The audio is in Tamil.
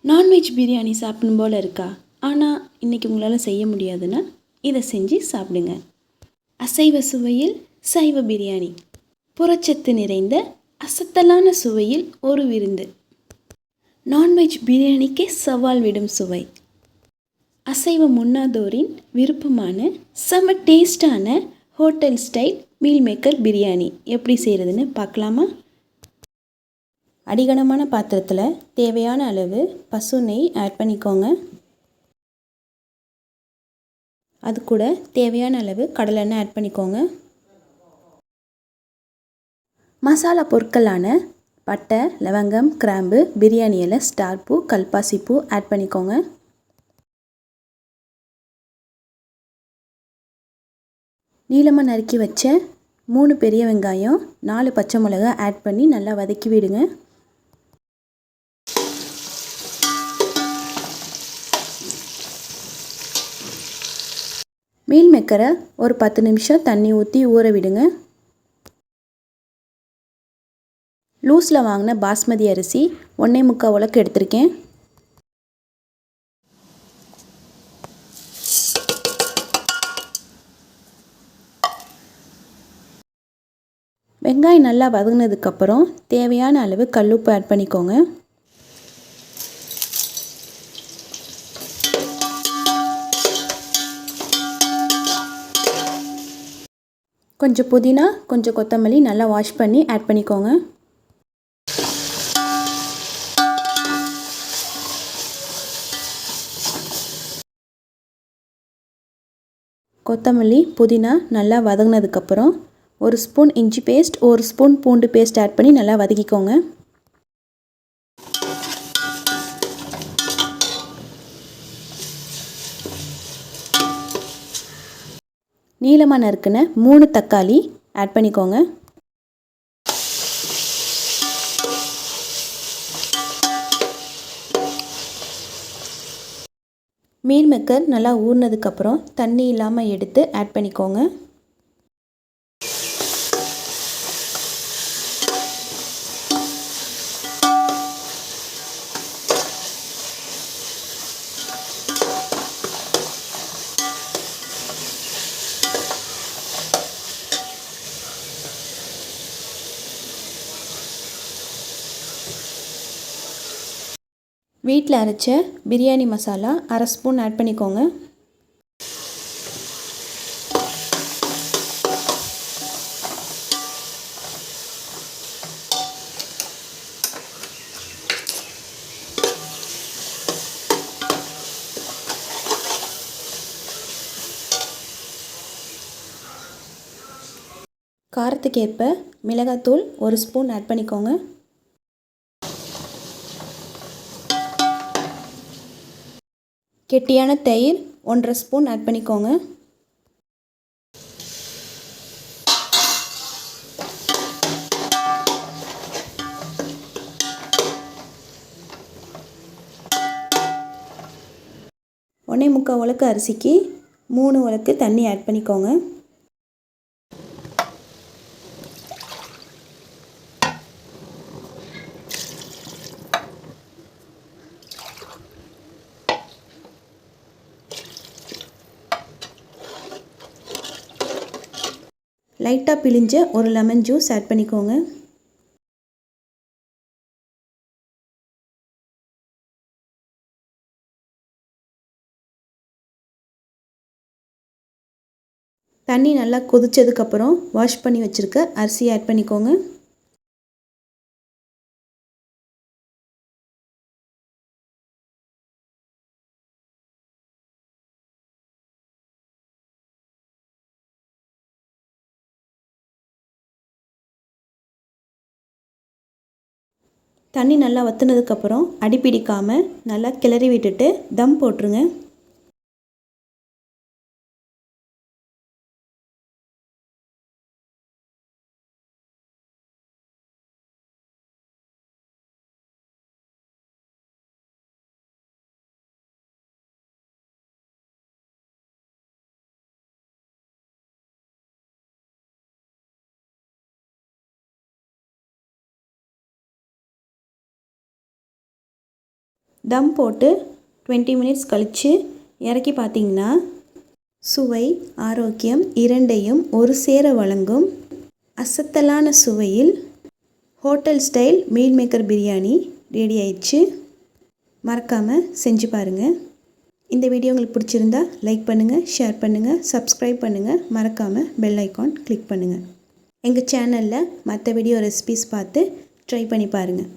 நான்வெஜ் பிரியாணி சாப்பிடணும் போல் இருக்கா? ஆனால் இன்றைக்கி உங்களால் செய்ய முடியாதுன்னா இதை செஞ்சு சாப்பிடுங்க. அசைவ சுவையில் சைவ பிரியாணி, புரட்சத்து நிறைந்த அசத்தலான சுவையில் ஒரு விருந்து. நான்வெஜ் பிரியாணிக்கே சவால் விடும் சுவை. அசைவம் உண்ணாதோரின் விருப்பமான செம டேஸ்டான hotel style meal maker biryani எப்படி செய்கிறதுன்னு பார்க்கலாமா? அடிகனமான பாத்திரத்தில் தேவையான அளவு பசு நெய் ஆட் பண்ணிக்கோங்க. அது கூட தேவையான அளவு கடலெண்ணெய் ஆட் பண்ணிக்கோங்க. மசாலா பொருட்களான பட்டை, லவங்கம், கிராம்பு, பிரியாணி இலை, ஸ்டார் பூ, கல்பாசி பூ ஆட் பண்ணிக்கோங்க. நீளமாக நறுக்கி வச்ச 3 பெரிய வெங்காயம், 4 பச்சை மிளகாய் ஆட் பண்ணி நல்லா வதக்கி விடுங்க. மீல் மேக்கரை ஒரு 10 நிமிஷம் தண்ணி ஊற்றி ஊற விடுங்க. லூஸில் வாங்கின பாஸ்மதி அரிசி 1.25 உலக்கு எடுத்திருக்கேன். வெங்காயம் நல்லா வதங்கினதுக்கப்புறம் தேவையான அளவு கல்லுப்பு ஆட் பண்ணிக்கோங்க. கொஞ்சம் புதினா, கொஞ்சம் கொத்தமல்லி நல்லா வாஷ் பண்ணி ஆட் பண்ணிக்கோங்க. கொத்தமல்லி, புதினா நல்லா வதங்கினதுக்கப்புறம் 1 ஸ்பூன் இஞ்சி பேஸ்ட், 1 ஸ்பூன் பூண்டு பேஸ்ட் ஆட் பண்ணி நல்லா வதக்கிக்கோங்க. நீளமாக நறுக்கின 3 தக்காளி ஆட் பண்ணிக்கோங்க. மீல் மேக்கர் நல்லா ஊறினதுக்கப்புறம் தண்ணி இல்லாமல் எடுத்து ஆட் பண்ணிக்கோங்க. வீட்டில் அரைச்ச பிரியாணி மசாலா 1/2 ஸ்பூன் ஆட் பண்ணிக்கோங்க. காரத்துக்கு ஏற்ப மிளகாத்தூள் 1 ஸ்பூன் ஆட் பண்ணிக்கோங்க. கெட்டியான தயிர் 1/2 ஸ்பூன் ஆட் பண்ணிக்கோங்க. ஒன்றே முக்கால் உலக்கு அரிசிக்கு 3 உலக்கு தண்ணி ஆட் பண்ணிக்கோங்க. லைட்டாக பிழிஞ்ச ஒரு லெமன் ஜூஸ் ஆட் பண்ணிக்கோங்க. தண்ணி நல்லா கொதிச்சதுக்கப்புறம் வாஷ் பண்ணி வச்சுருக்க அரிசி ஆட் பண்ணிக்கோங்க. தண்ணி நல்லா வற்றினதுக்கப்புறம் அடி பிடிக்காமல் நல்லா கிளறி விட்டுட்டு தம் போட்டுருங்க. தம் போட்டு 20 மினிட்ஸ் கழித்து இறக்கி பார்த்தீங்கன்னா சுவை ஆரோக்கியம் இரண்டையும் ஒரு சேர வழங்கும் அசத்தலான சுவையில் hotel style meal maker biryani ready ஆயிடுச்சு. மறக்காமல் செஞ்சு பாருங்கள். இந்த வீடியோ உங்களுக்கு பிடிச்சிருந்தா லைக் பண்ணுங்கள், ஷேர் பண்ணுங்கள், சப்ஸ்கிரைப் பண்ணுங்கள். மறக்காமல் பெல் ஐக்கான் கிளிக் பண்ணுங்கள். எங்கள் சேனலில் மற்ற வீடியோ ரெசிபீஸ் பார்த்து ட்ரை பண்ணி பாருங்கள்.